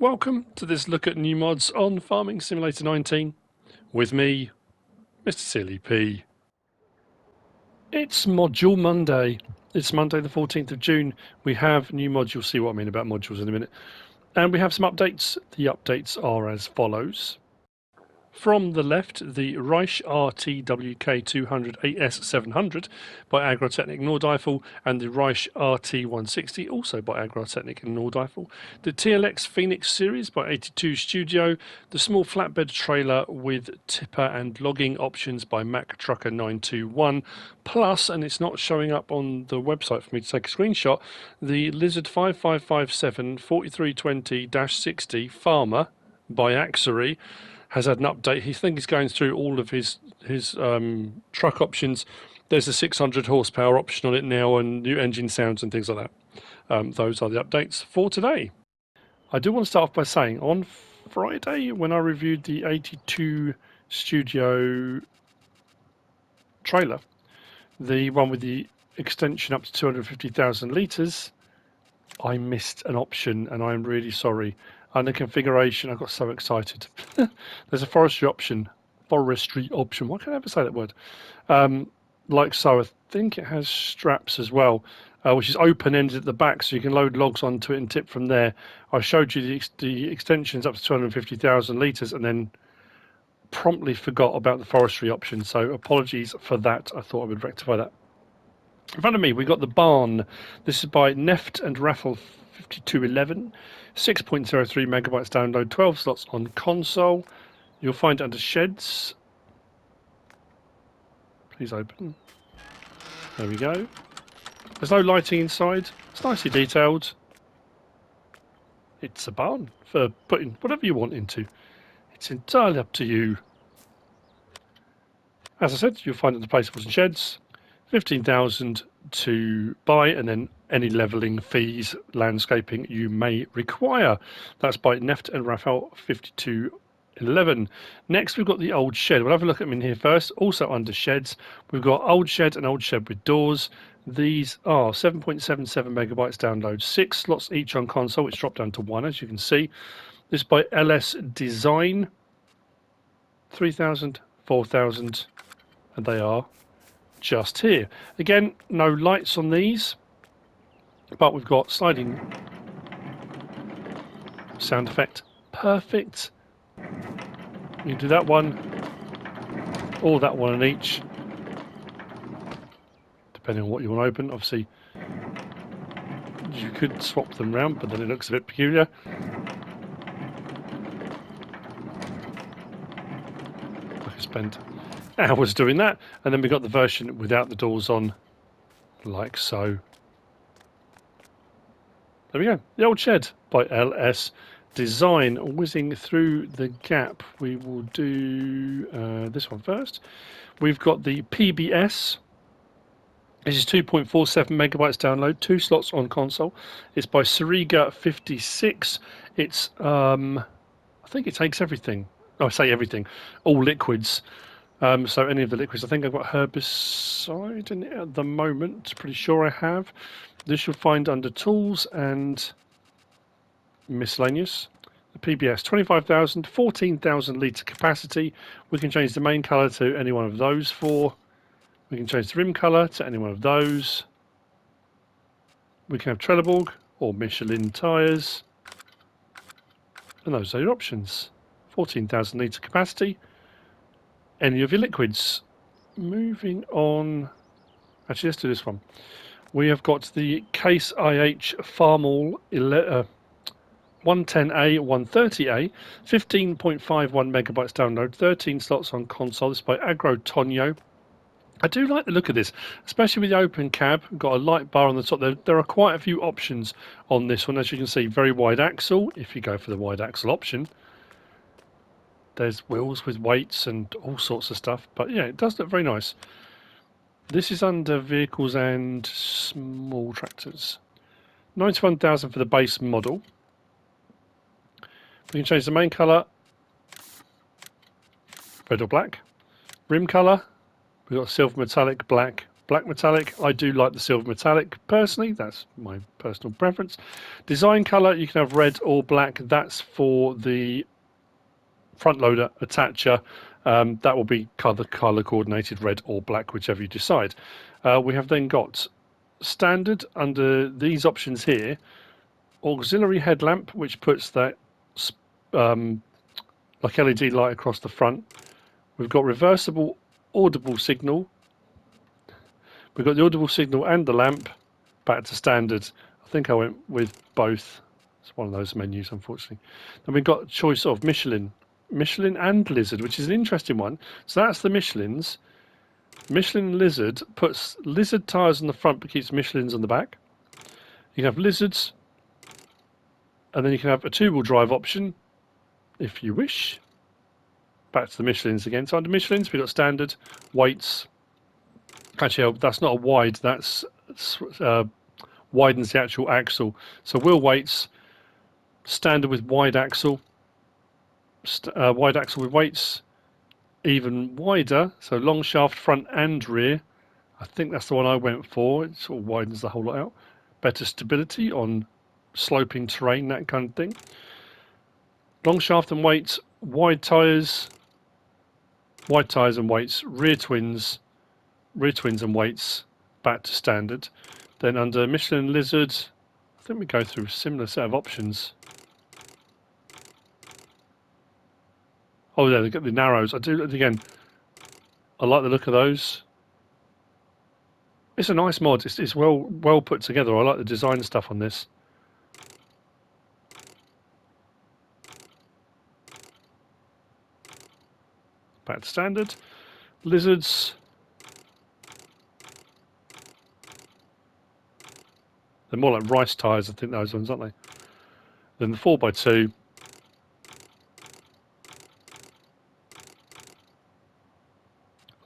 Welcome to this look at new mods on Farming Simulator 19 with me, MrSealyp. It's Module Monday. It's Monday the 14th of June. We have new mods. You'll see what I mean about modules in a minute. And we have some updates. The updates are as follows. From the left, the Reich RTWK200 AS700 by Agro Nordifel and the Reich RT160 also by Agro Nordifel, the TLX Phoenix series by 82 Studio, the small flatbed trailer with tipper and logging options by Mack Trucker 921, plus, and it's not showing up on the website for me to take a screenshot, the Lizard 5557 4320-60 Farmer by Axery has had an update. He thinks he's going through all of his truck options. There's a 600 horsepower option on it now and new engine sounds and things like that. Those are the updates for today. I do want to start off by saying on Friday when I reviewed the 82 Studio trailer, the one with the extension up to 250,000 litres, I missed an option and I'm really sorry. Under configuration, I got so excited. There's a forestry option. Why can't I ever say that word? Like so, I think it has straps as well, which is open-ended at the back, so you can load logs onto it and tip from there. I showed you the extensions up to 250,000 litres and then promptly forgot about the forestry option, so apologies for that. I thought I would rectify that. In front of me, we've got the barn. This is by Neft and Raffle 5211. 6.03 megabytes download, 12 slots on console. You'll find it under sheds. Please open. There we go. There's no lighting inside. It's nicely detailed. It's a barn for putting whatever you want into. It's entirely up to you. As I said, you'll find it in the placeables and sheds. 15,000 to buy, and then any levelling fees, landscaping you may require. That's by Neft and Raphael 5211. Next, we've got the old shed. We'll have a look at them in here first. Also under sheds, we've got old shed and old shed with doors. These are 7.77 megabytes download, 6 slots each on console, which dropped down to 1, as you can see. This by LS Design. 3,000, 4,000, and they are just here. Again, no lights on these, but we've got sliding sound effect. Perfect. You can do that one or that one on each, depending on what you want to open. Obviously, you could swap them round, but then it looks a bit peculiar. I could spend hours doing that. And then we got the version without the doors on, like so. There we go. The old shed by LS Design. Whizzing through the gap, we will do this one first. We've got the PBS. This is 2.47 megabytes download, 2 slots on console. It's by Sariga 56. It's I think it takes everything. Oh, I say everything, all liquids. So any of the liquids. I think I've got herbicide in it at the moment. Pretty sure I have. This you'll find under tools and miscellaneous. The PBS 25,000, 14,000 litre capacity. We can change the main colour to any one of those four. We can change the rim colour to any one of those. We can have Trelleborg or Michelin tyres. And those are your options. 14,000 litre capacity. Any of your liquids. Moving on. Actually, let's do this one. We have got the Case IH Farmall 110A, 130A, 15.51 megabytes download, 13 slots on console. This is by Agro Tonho. I do like the look of this, especially with the open cab. Got a light bar on the top. There are quite a few options on this one. As you can see, very wide axle, if you go for the wide axle option. There's wheels with weights and all sorts of stuff. But yeah, it does look very nice. This is under vehicles and small tractors. 91,000 for the base model. We can change the main colour, red or black. Rim colour, we've got silver metallic, black black metallic. I do like the silver metallic personally. That's my personal preference. Design colour, you can have red or black. That's for the front loader attacher. That will be colour coordinated red or black, whichever you decide. We have then got standard under these options here. Auxiliary headlamp, which puts that like LED light across the front. We've got reversible audible signal. We've got the audible signal and the lamp. Back to standard. I think I went with both. It's one of those menus, unfortunately. Then we've got a choice of Michelin and Lizard, which is an interesting one. So that's the Michelins. Michelin Lizard puts Lizard tyres on the front but keeps Michelins on the back. You can have Lizards, and then you can have a two-wheel drive option if you wish. Back to the Michelins again. So under Michelins we've got standard, weights. Actually, that's not a wide, that's widens the actual axle. So wheel weights, standard with wide axle, wide axle with weights, even wider, so long shaft front and rear. I think that's the one I went for. It sort of widens the whole lot out. Better stability on sloping terrain, that kind of thing. Long shaft and weights, wide tyres and weights, rear twins and weights, back to standard. Then under Michelin Lizard, I think we go through a similar set of options. Oh, there, they've got the narrows. I do, again, I like the look of those. It's a nice mod. It's well put together. I like the design stuff on this. Back to standard. Lizards. They're more like rice tyres, I think, those ones, aren't they? Then the 4x2.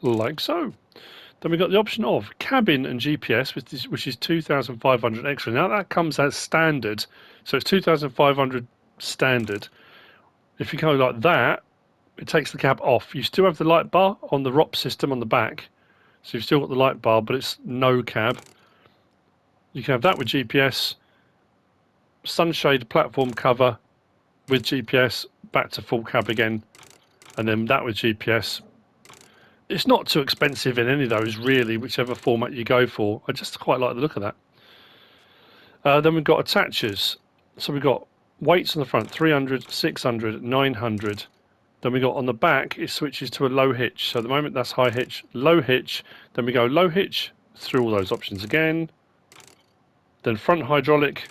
Like so. Then we've got the option of cabin and GPS, which is 2,500 extra. Now that comes as standard, so it's 2,500 standard. If you go like that, it takes the cab off. You still have the light bar on the ROP system on the back, so you've still got the light bar, but it's no cab. You can have that with GPS, sunshade platform cover with GPS, back to full cab again, and then that with GPS. It's not too expensive in any of those, really, whichever format you go for. I just quite like the look of that. Then we've got attachers. So we've got weights on the front, 300, 600, 900. Then we got on the back, it switches to a low hitch. So at the moment that's high hitch, low hitch. Then we go low hitch through all those options again. Then front hydraulic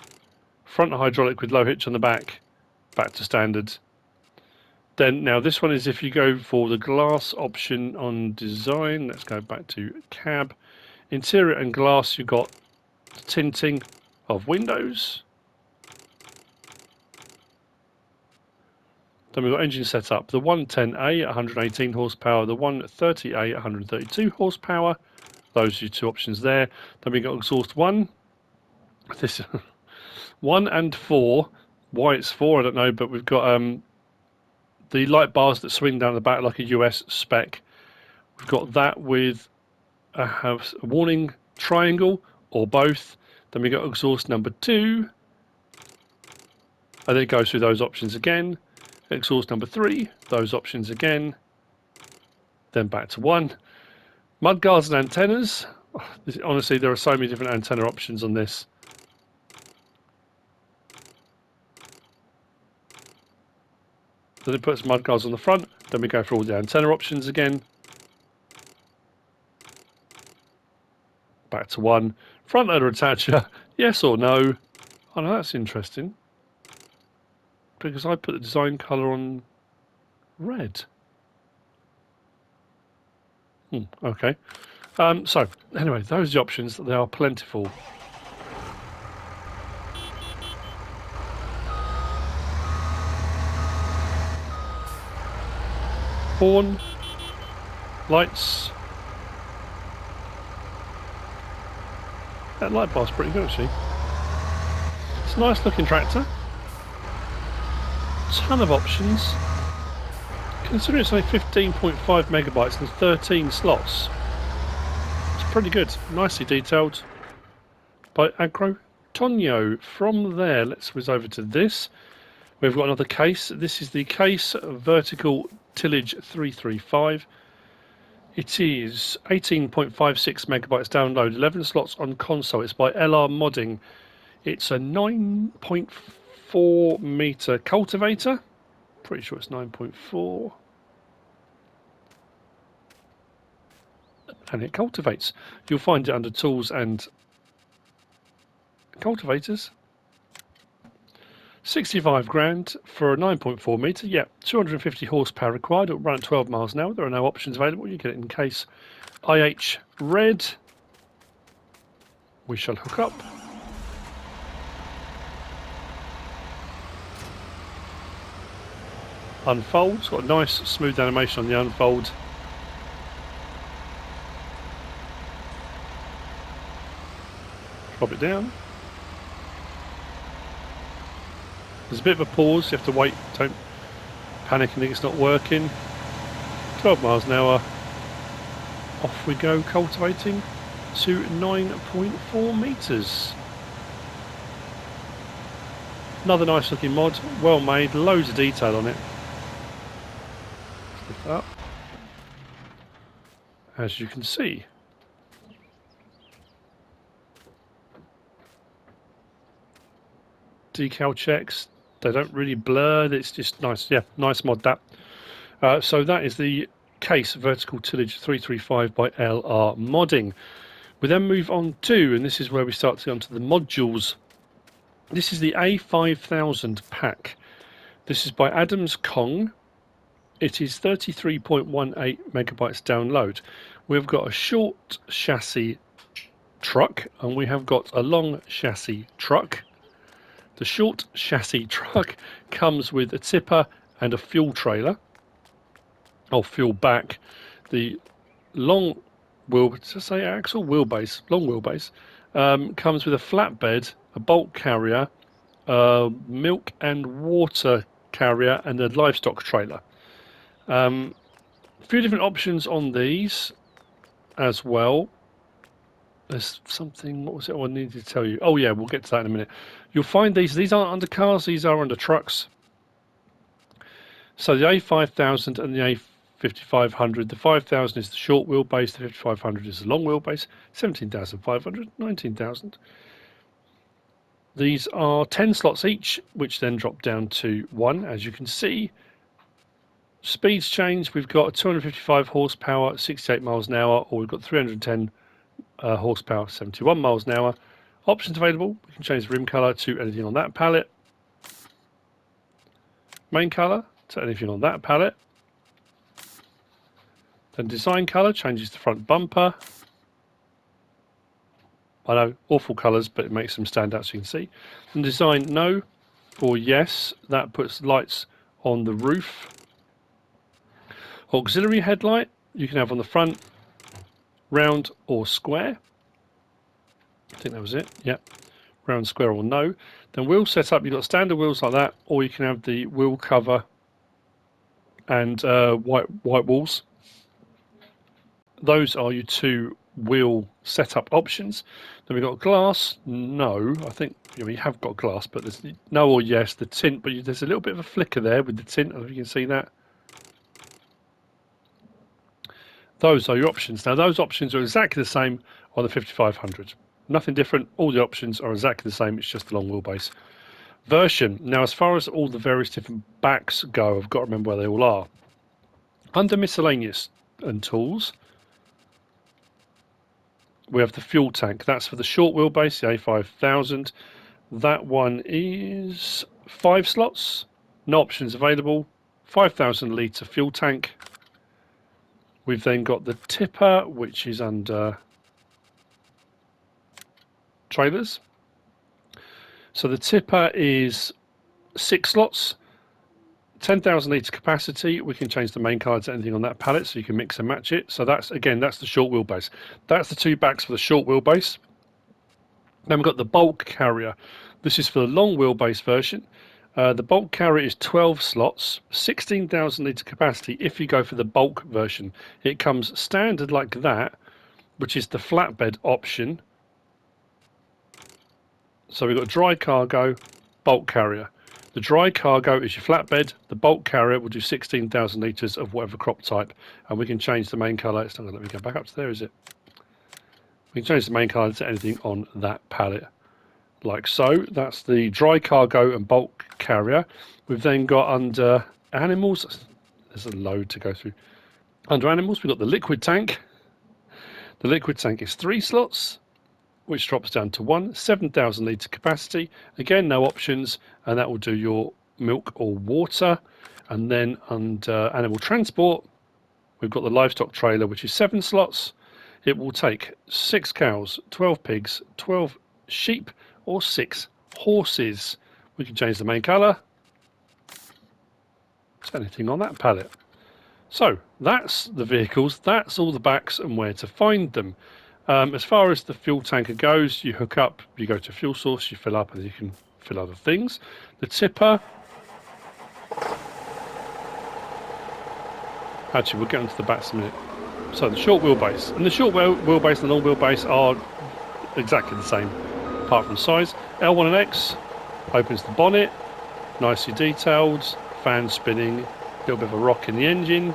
with low hitch on the back to standard. Then now this one is if you go for the glass option on design. Let's go back to cab. Interior and glass, you've got tinting of windows. Then we've got engine setup. The 110A at 118 horsepower, the 130A at 132 horsepower. Those are your two options there. Then we've got exhaust 1. This 1 and 4. Why it's 4, I don't know, but we've got the light bars that swing down the back like a US spec. We've got that with a warning triangle or both. Then we got exhaust number 2. And then it goes through those options again. Exhaust number 3, those options again. Then back to 1. Mudguards and antennas. Honestly, there are so many different antenna options on this. Then it puts mudguards on the front. Then we go for all the antenna options again. Back to 1. Front loader attacher, yes or no? Oh no, that's interesting. Because I put the design colour on red. Okay. So, anyway, those are the options. They are plentiful. Horn, lights. That light bar's pretty good actually. It's a nice looking tractor. Ton of options. Considering it's only 15.5 megabytes and 13 slots, it's pretty good. Nicely detailed by Agro, Tonho. From there, let's whiz over to this. We've got another case. This is the case vertical tillage 335. It is 18.56 megabytes download, 11 slots on console. It's by LRModding. It's a 9.4 meter cultivator. Pretty sure it's 9.4. And it cultivates. You'll find it under tools and cultivators. 65 grand for a 9.4 metre. Yeah, 250 horsepower required. It'll run at 12 miles an hour. There are no options available. You get it in case IH red. We shall hook up. Unfold. It's got a nice smooth animation on the unfold. Drop it down. There's a bit of a pause, you have to wait, don't panic and think it's not working. 12 miles an hour, off we go cultivating to 9.4 metres. Another nice looking mod, well made, loads of detail on it. Lift that up. As you can see. Decal checks. They don't really blur, it's just nice. Yeah, nice mod that. So that is the case vertical tillage 335 by LRModding. We then move on to, and this is where we start to go onto the modules. This is the A5000 Pack. This is by Adams Kong. It is 33.18 megabytes download. We've got a short chassis truck and we have got a long chassis truck. The short chassis truck comes with a tipper and a fuel trailer, or fuel back. The long wheelbase, long wheelbase, comes with a flatbed, a bulk carrier, a milk and water carrier, and a livestock trailer. A few different options on these as well. There's something, what was it I needed to tell you? Oh yeah, we'll get to that in a minute. You'll find these aren't under cars, these are under trucks. So the A5000 and the A5500, the 5000 is the short wheelbase, the 5500 is the long wheelbase, 17,500, 19,000. These are 10 slots each, which then drop down to 1, as you can see. Speeds change, we've got 255 horsepower, 68 miles an hour, or we've got 310 horsepower, 71 miles an hour. Options available, we can change the rim colour to anything on that palette. Main colour to anything on that palette. Then design colour changes the front bumper. I know, awful colours, but it makes them stand out so you can see. And design no or yes, that puts lights on the roof. Auxiliary headlight, you can have on the front, round or square. I think that was it, yep. Round, square or no. Then wheel setup, you've got standard wheels like that, or you can have the wheel cover and white walls. Those are your two wheel setup options. Then we've got glass, no. I think we have got glass, but there's no or yes, the tint, but there's a little bit of a flicker there with the tint, I don't know if you can see that. Those are your options. Now those options are exactly the same on the 5500. Nothing different, all the options are exactly the same, it's just the long wheelbase version. Now as far as all the various different backs go, I've got to remember where they all are. Under miscellaneous and tools, we have the fuel tank. That's for the short wheelbase, the A5000. That one is 5 slots, no options available, 5,000 litre fuel tank. We've then got the tipper, which is under trailers. So the tipper is 6 slots, 10,000 litre capacity. We can change the main colour to anything on that palette, so you can mix and match it. So that's, again, that's the short wheelbase. That's the two backs for the short wheelbase. Then we've got the bulk carrier. This is for the long wheelbase version. The bulk carrier is 12 slots, 16,000 litre capacity if you go for the bulk version. It comes standard like that, which is the flatbed option. So we've got dry cargo, bulk carrier. The dry cargo is your flatbed. The bulk carrier will do 16,000 litres of whatever crop type, and we can change the main colour. It's not going to let me go back up to there, is it? We can change the main colour to anything on that pallet, like so. That's the dry cargo and bulk carrier. We've then got under animals, there's a load to go through. Under animals, we've got the liquid tank. The liquid tank is 3 slots, which drops down to 1, 7,000 litre capacity. Again, no options, and that will do your milk or water. And then under animal transport, we've got the livestock trailer, which is 7 slots. It will take 6 cows, 12 pigs, 12 sheep, or 6 horses. We can change the main colour to anything on that pallet. So that's the vehicles, that's all the backs and where to find them. As far as the fuel tanker goes, you hook up, you go to fuel source, you fill up, and you can fill other things. The tipper, actually we'll get into the backs in a minute. So the short wheelbase, and the short wheelbase and the long wheelbase are exactly the same, apart from size. L1 and X opens the bonnet, nicely detailed, fan spinning, a little bit of a rock in the engine.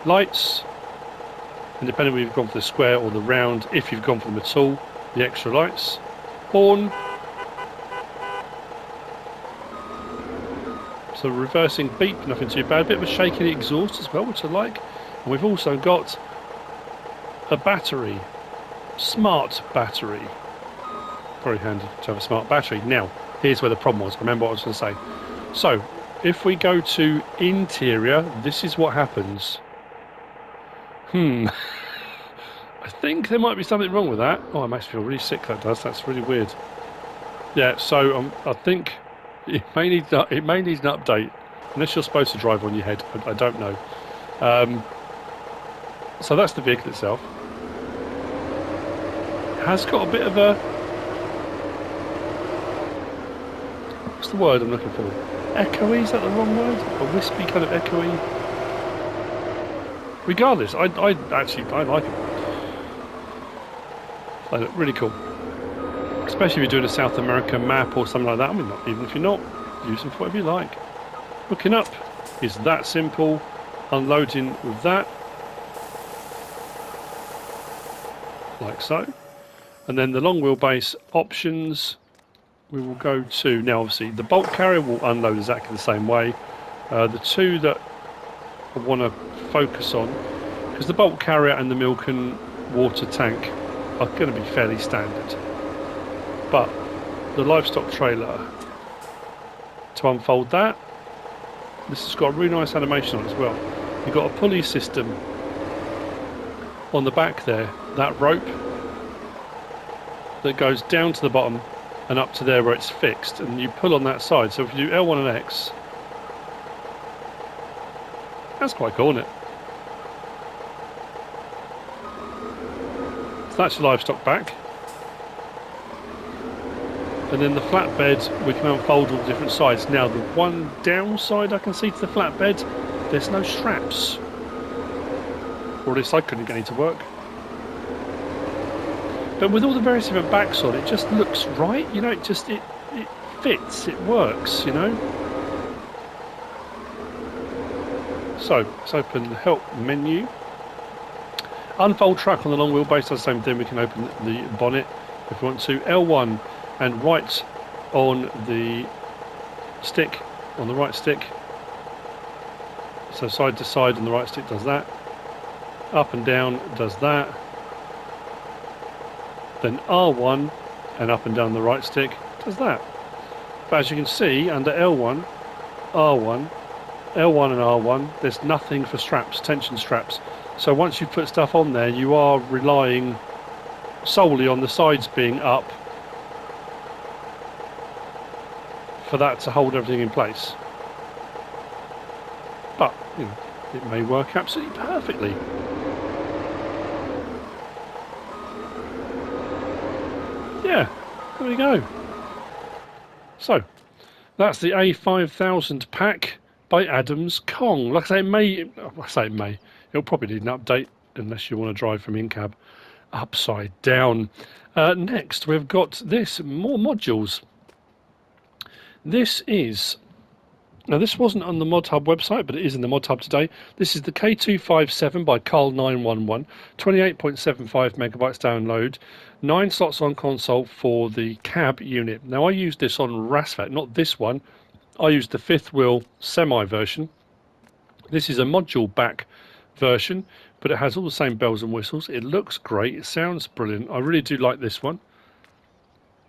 Lights, and depending whether you've gone for the square or the round, if you've gone for them at all, the extra lights. Horn. So reversing beep, nothing too bad. A bit of a shake in the exhaust as well, which I like. And we've also got a battery. Smart battery. Very handy to have a smart battery. Now, here's where the problem was. Remember what I was going to say. So, if we go to interior, this is what happens. I think there might be something wrong with that. Oh, it makes me feel really sick, that does. That's really weird. Yeah, so I think it may need an update. Unless you're supposed to drive on your head. I don't know. So that's the vehicle itself. It has got a bit of a... What's the word I'm looking for? Echoey? Is that the wrong word? A wispy kind of echoey? Regardless, I like it. They look really cool. Especially if you're doing a South American map or something like that. I mean, even if you're not, use them for whatever you like. Hooking up is that simple. Unloading with that. Like so. And then the long wheelbase options we will go to. Now obviously the bulk carrier will unload exactly the same way. The two that I want to focus on, because the bulk carrier and the milk and water tank are going to be fairly standard, but the livestock trailer, to unfold that, this has got a really nice animation on it as well. You've got a pulley system on the back there, that rope that goes down to the bottom and up to there where it's fixed, and you pull on that side. So if you do L1 and X, that's quite cool, isn't it? So that's your livestock back. And then the flatbed, we can unfold all the different sides. Now the one downside I can see to the flatbed, there's no straps. Or at least I couldn't get any to work. But with all the various different backs on, it just looks right, you know, it fits, it works, you know. So, let's open the help menu. Unfold truck on the long wheelbase does the same thing. We can open the bonnet if we want to. L1 and right on the stick, on the right stick. So side to side on the right stick does that. Up and down does that. Then R1 and up and down the right stick does that. But as you can see, under L1, R1, L1 and R1, there's nothing for straps, tension straps. So once you put stuff on there, you are relying solely on the sides being up for that to hold everything in place. But, you know, it may work absolutely perfectly. Yeah, there we go. So, that's the A5000 Pack by Adams Kong. Like I say, it may, it'll probably need an update unless you want to drive from in-cab upside down. Next, we've got this, more modules. This is, now this wasn't on the Mod Hub website, but it is in the Mod Hub today. This is the K257 by Carl911, 28.75 megabytes download, 9 slots on console for the cab unit. Now I used this on Rasvat, not this one. I used the fifth wheel semi version. This is a module back version, but it has all the same bells and whistles. It looks great. It sounds brilliant. I really do like this one.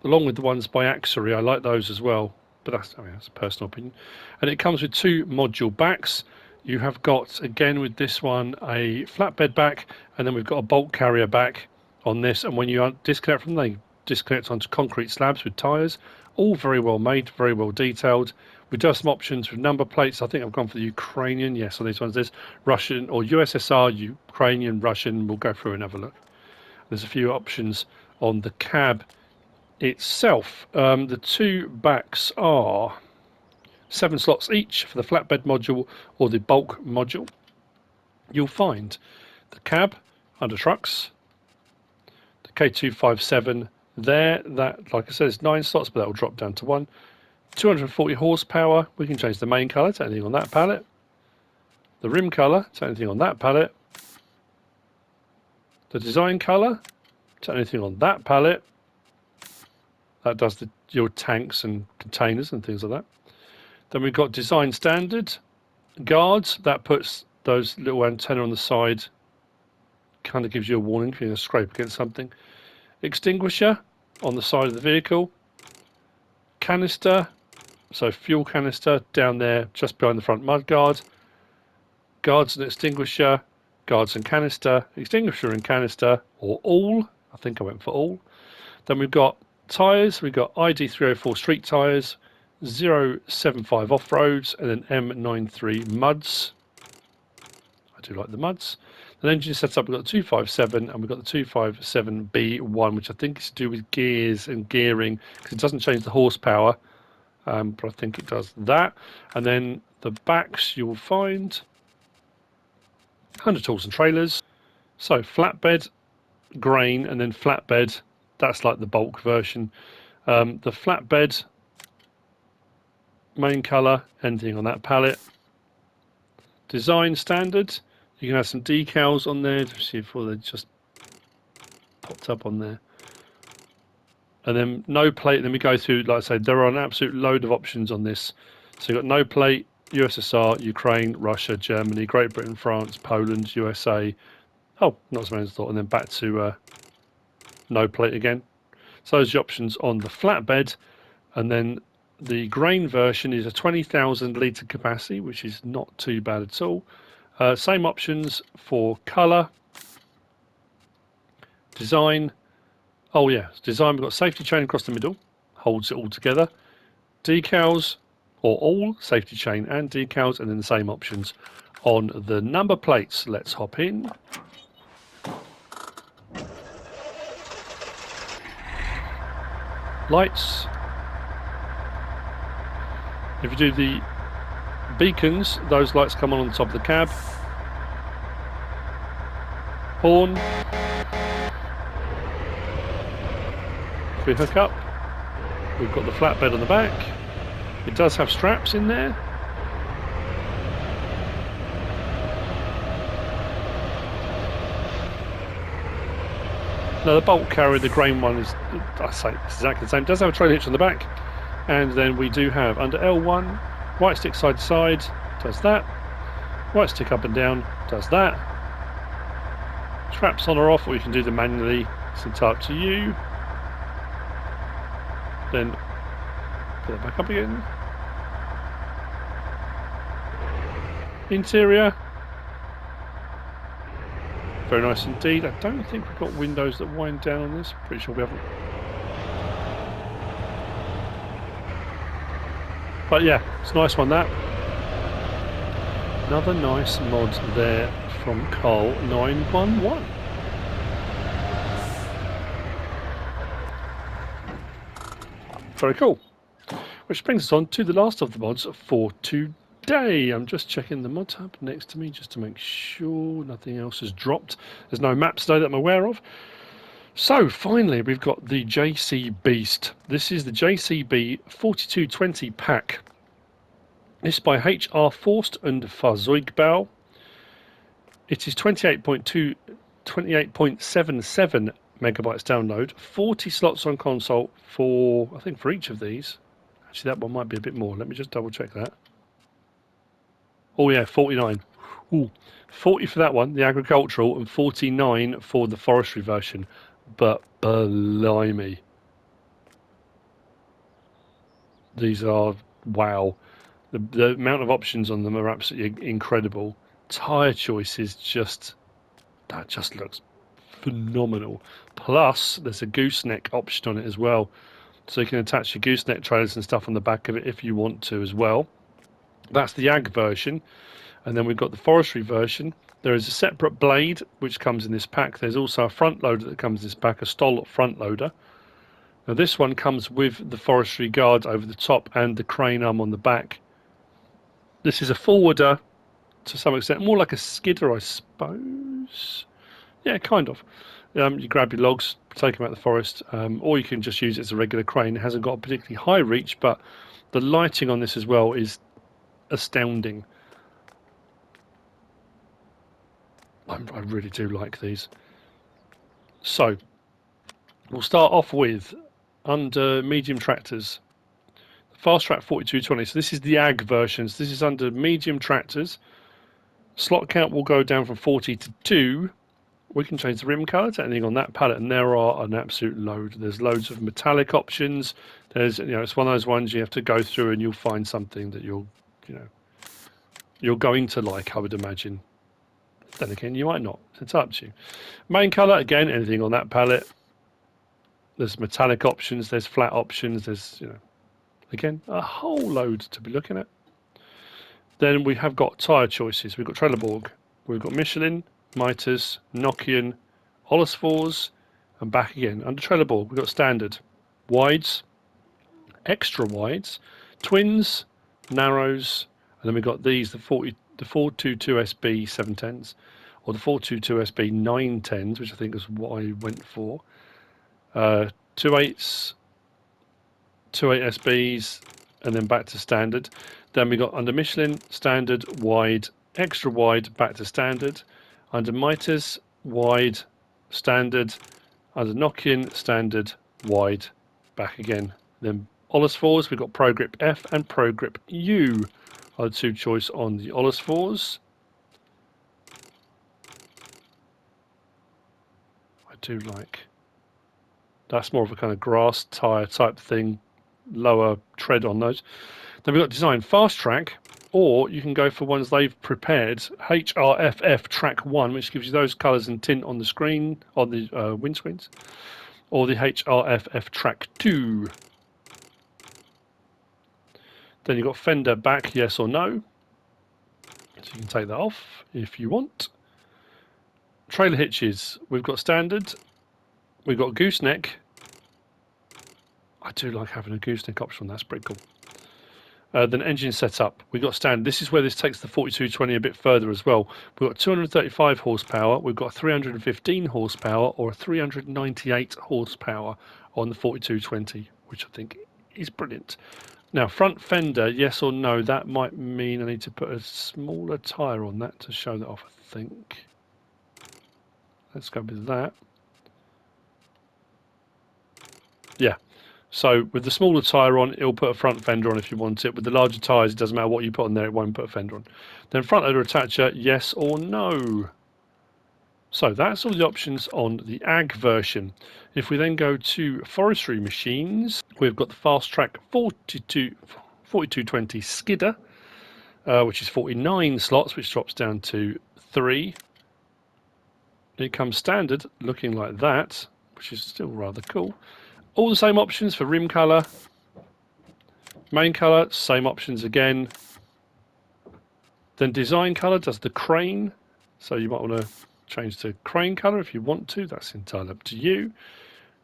Along with the ones by Axery, I like those as well. But that's a personal opinion. And it comes with 2 module backs. You have got, again with this one, a flatbed back, and then we've got a bolt carrier back on this. And when you disconnect from them, they disconnect onto concrete slabs with tyres. All very well made, very well detailed. We do have some options with number plates. I think I've gone for the Ukrainian. Yes, so these ones, there's Russian or USSR, Ukrainian, Russian. We'll go through and have a look. There's a few options on the cab itself. The 2 backs are 7 slots each for the flatbed module or the bulk module. You'll find the cab under trucks, the K257 there, that, like I said, is 9 slots, but that will drop down to 1. 240 horsepower. We can change the main colour to anything on that palette, the rim colour to anything on that palette, the design colour to anything on that palette. That does your tanks and containers and things like that. Then we've got design standard guards. That puts those little antenna on the side, kind of gives you a warning if you're going to scrape against something. Extinguisher on the side of the vehicle. Canister, so fuel canister down there just behind the front mud guard. Guards and extinguisher, guards and canister, extinguisher and canister, or all. I think I went for all. Then we've got tyres. We've got ID304 street tyres, 075 off-roads, and then M93 muds. I do like the muds. The engine setup, we've got the 257 and we've got the 257B1, which I think is to do with gears and gearing, because it doesn't change the horsepower, but I think it does that. And then the backs you'll find under tools and trailers. So flatbed, grain, and then flatbed. That's like the bulk version. The flatbed, main colour, anything on that palette. Design standard. You can have some decals on there to see if they just popped up on there. And then no plate. Then we go through, like I said, there are an absolute load of options on this. So you've got no plate, USSR, Ukraine, Russia, Germany, Great Britain, France, Poland, USA. Oh, not as many as I thought. And then back to no plate again. So those are the options on the flatbed. And then the grain version is a 20,000 litre capacity, which is not too bad at all. Same options for colour, design. Oh yeah, design, we've got safety chain across the middle, holds it all together. Decals, or all, safety chain and decals, and then the same options on the number plates. Let's hop in. Lights. If you do the beacons, those lights come on the top of the cab. Horn. If we hook up, we've got the flatbed on the back. It does have straps in there. Now the bolt carrier, the grain one, is, I say it's exactly the same. It does have a trailer hitch on the back. And then we do have under L1, right stick side to side, does that. Right stick up and down, does that. Straps on or off, or you can do them manually. It's entirely up to you. Then put it back up again. Interior. Very nice indeed. I don't think we've got windows that wind down on this. Pretty sure we haven't. But yeah, it's a nice one, that. Another nice mod there from Carl911. Very cool. Which brings us on to the last of the mods for today. day. I'm just checking the mod tab next to me just to make sure nothing else has dropped. There's no maps today that I'm aware of. So finally we've got the JCBeast. This is the JCB 4220 pack. This is by HR Forst and Fahrzeugbau. It is 28.77 megabytes download, 40 slots on console for, I think, for each of these. Actually, that one might be a bit more. Let me just double check that. Oh yeah, 49. Ooh, 40 for that one, the agricultural, and 49 for the forestry version. But blimey, these are wow. The amount of options on them are absolutely incredible. Tire choices that just looks phenomenal. Plus, there's a gooseneck option on it as well, so you can attach your gooseneck trailers and stuff on the back of it if you want to as well. That's the ag version, and then we've got the forestry version. There is a separate blade which comes in this pack. There's also a front loader that comes in this pack, a Stoll front loader. Now this one comes with the forestry guard over the top and the crane arm on the back. This is a forwarder to some extent, more like a skidder, I suppose. Yeah, kind of. You grab your logs, take them out of the forest, or you can just use it as a regular crane. It hasn't got a particularly high reach, but the lighting on this as well is astounding. I really do like these. So, we'll start off with under medium tractors. Fast Track 4220. So this is the ag versions. This is under medium tractors. Slot count will go down from 40 to 2. We can change the rim colour to anything on that palette, and there are an absolute load. There's loads of metallic options. There's, it's one of those ones you have to go through, and you'll find something that you're going to like, I would imagine. Then again, you might not. It's up to you. Main colour, again, anything on that palette. There's metallic options. There's flat options. There's, again, a whole load to be looking at. Then we have got tyre choices. We've got Trelleborg. We've got Michelin, Mitres, Nokian, Olesfors, and back again. Under Trelleborg, we've got standard, wides, extra wides, twins, narrows, and then we've got these, the 422SB 710s, or the 422SB 910s, which I think is what I went for. 28s, 28SBs, and then back to standard. Then we got under Michelin, standard, wide, extra wide, back to standard. Under Mitres, wide, standard. Under Nokian, standard, wide, back again. Then Olesfors, we've got Pro Grip F and Pro Grip U are the two choice on the Olesfors. I do like. That's more of a kind of grass tyre type thing, lower tread on those. Then we've got design fast track, or you can go for ones they've prepared, HRFF track 1, which gives you those colours and tint on the screen, on the windscreens, or the HRFF track 2. Then you've got fender back, yes or no. So you can take that off if you want. Trailer hitches, we've got standard, we've got gooseneck. I do like having a gooseneck option, that's pretty cool. Then engine setup, we've got standard. This is where this takes the 4220 a bit further as well. We've got 235 horsepower, we've got 315 horsepower, or a 398 horsepower on the 4220, which I think is brilliant. Now, front fender, yes or no, that might mean I need to put a smaller tyre on that to show that off, I think. Let's go with that. Yeah. So with the smaller tyre on, it'll put a front fender on if you want it. With the larger tyres, it doesn't matter what you put on there, it won't put a fender on. Then front loader attacher, yes or no. So that's all the options on the ag version. If we then go to forestry machines, we've got the Fast Track 4220 Skidder, which is 49 slots, which drops down to 3. It comes standard, looking like that, which is still rather cool. All the same options for rim colour, main colour, same options again. Then design colour does the crane, so you might want to change to crane colour if you want to, that's entirely up to you.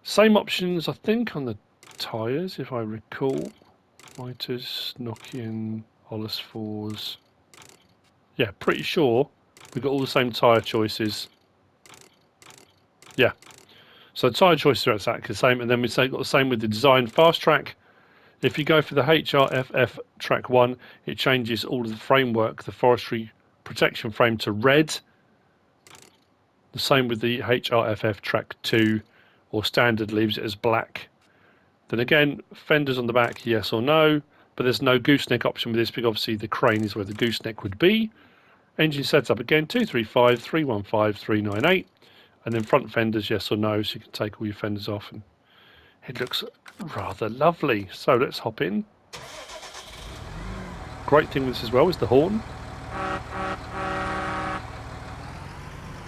Same options I think on the tyres if I recall. Mitres, Nokian, Hollis 4s. Yeah, pretty sure we've got all the same tyre choices. Yeah. So tyre choices are exactly the same, and then we got the same with the design. Fast track. If you go for the HRFF track 1, it changes all of the framework, the forestry protection frame, to red. The same with the HRFF track 2, or standard leaves it as black. Then again, fenders on the back, yes or no, but there's no gooseneck option with this because obviously the crane is where the gooseneck would be. Engine setup again, 235, 315, 398, and then front fenders, yes or no, so you can take all your fenders off, and it looks rather lovely. So let's hop in. Great thing with this as well is the horn.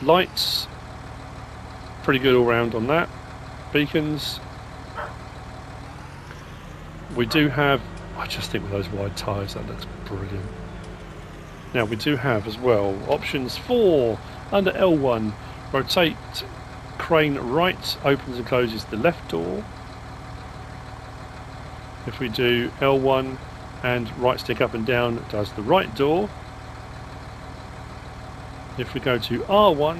Lights, pretty good all round on that. Beacons. We do have, I just think with those wide tyres that looks brilliant. Now we do have as well options for under L1, rotate crane right, opens and closes the left door. If we do L1 and right stick up and down, it does the right door. If we go to R1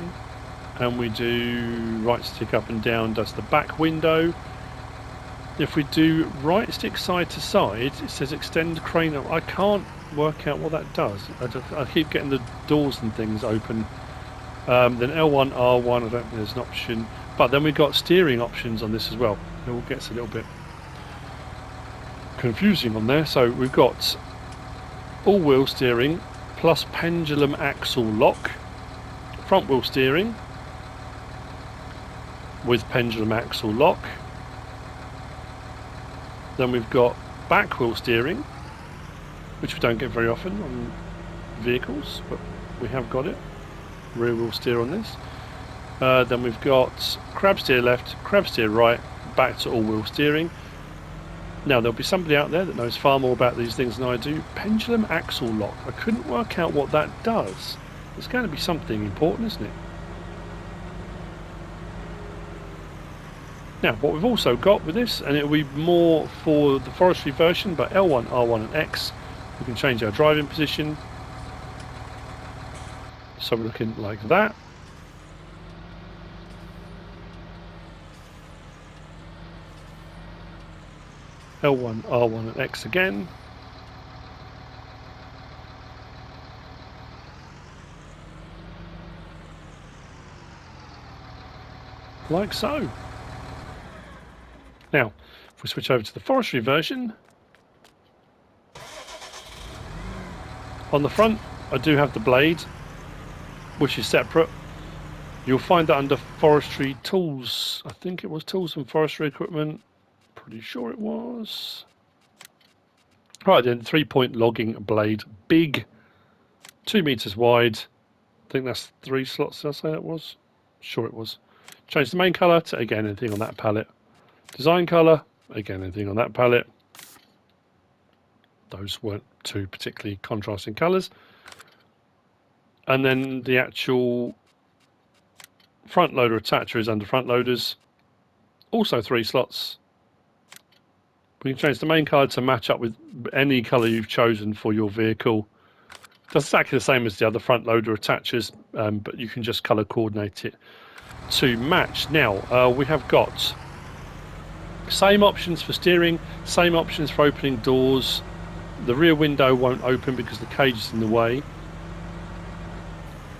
and we do right stick up and down, does the back window. If we do right stick side to side, it says extend crane up. I can't work out what that does. I keep getting the doors and things open. Then L1, R1, I don't think there's an option. But then we've got steering options on this as well. It all gets a little bit confusing on there. So we've got all-wheel steering plus pendulum axle lock, front-wheel steering with pendulum axle lock. Then we've got back-wheel steering, which we don't get very often on vehicles, but we have got it. Rear-wheel steer on this. Then we've got crab steer left, crab steer right, back to all-wheel steering. Now there'll be somebody out there that knows far more about these things than I do. Pendulum axle lock. I couldn't work out what that does. It's going to be something important, isn't it? Now, what we've also got with this, and it'll be more for the forestry version, but L1, R1 and X, we can change our driving position. So we're looking like that. L1, R1 and X again. Like so. Now, if we switch over to the forestry version, on the front I do have the blade, which is separate. You'll find that under forestry tools. I think it was tools and forestry equipment. Pretty sure it was. Right then, 3-point logging blade, big, 2 meters wide. I think that's 3 slots. Did I say that was? Sure it was. Change the main color to, again, anything on that palette. Design color, again, anything on that palette. Those weren't two particularly contrasting colors. And then the actual front loader attacher is under front loaders. Also 3 slots. We can change the main color to match up with any color you've chosen for your vehicle. That's exactly the same as the other front loader attachers, but you can just color coordinate it to match. Now, we have got same options for steering, same options for opening doors. The rear window won't open because the cage is in the way.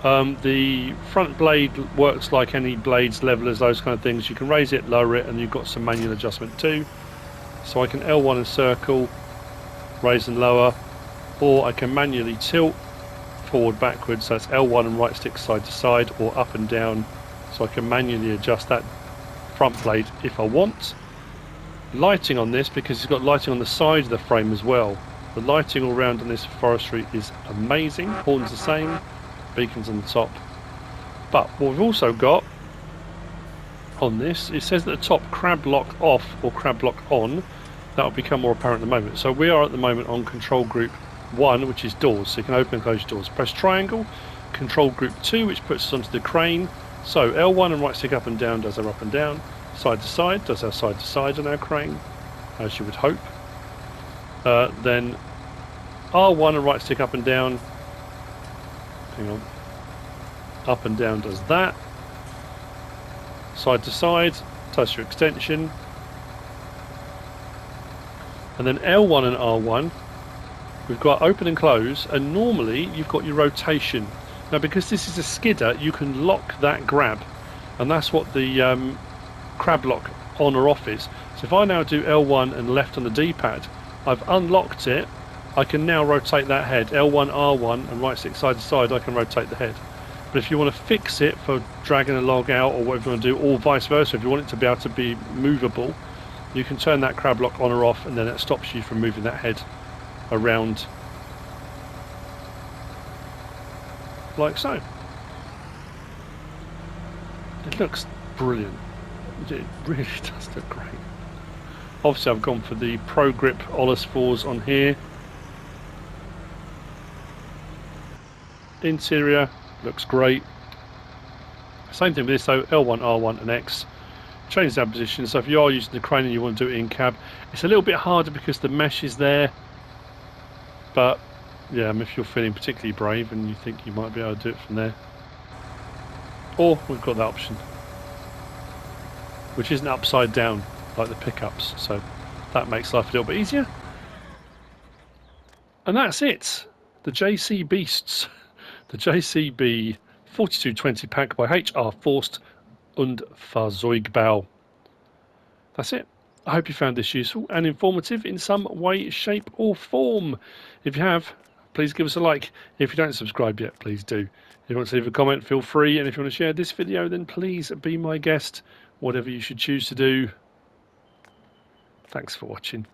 The front blade works like any blades, levelers, those kind of things. You can raise it, lower it, and you've got some manual adjustment too. So I can L1 and circle, raise and lower, or I can manually tilt forward, backwards. So it's L1 and right stick side to side, or up and down. So I can manually adjust that front blade if I want. Lighting on this, because it's got lighting on the side of the frame as well. The lighting all around on this forestry is amazing. Horns the same, beacons on the top. But what we've also got on this, it says that the top crab lock off or crab lock on. That will become more apparent in a moment. So we are at the moment on control group 1, which is doors. So you can open and close doors. Press triangle. Control group 2, which puts us onto the crane. So L1 and right stick up and down does our up and down. Side to side does our side to side on our crane, as you would hope. Then R1 and right stick up and down. Hang on. Up and down does that. Side to side, touch your extension. And then L1 and R1, we've got open and close, and normally you've got your rotation. Now because this is a skidder, you can lock that grab, and that's what the crab lock on or off is. So if I now do L1 and left on the D-pad, I've unlocked it, I can now rotate that head. L1, R1 and right stick side to side, I can rotate the head. But if you want to fix it for dragging a log out or whatever you want to do, or vice versa, if you want it to be able to be movable, you can turn that crab lock on or off, and then it stops you from moving that head around like so. It looks brilliant. It really does look great. Obviously I've gone for the Pro Grip Ollis 4s on here. Interior looks great. Same thing with this though, L1, R1 and X. Change that position, so if you are using the crane and you want to do it in cab, it's a little bit harder because the mesh is there. But yeah, if you're feeling particularly brave and you think you might be able to do it from there. Or we've got that option, which isn't upside down like the pickups, so that makes life a little bit easier. And that's it. The JCBeasts. The JCB 4220 pack by HR Forst und Fahrzeugbau. That's it. I hope you found this useful and informative in some way, shape or form. If you have, please give us a like. If you don't subscribe yet, please do. If you want to leave a comment, feel free. And if you want to share this video, then please be my guest. Whatever you should choose to do. Thanks for watching.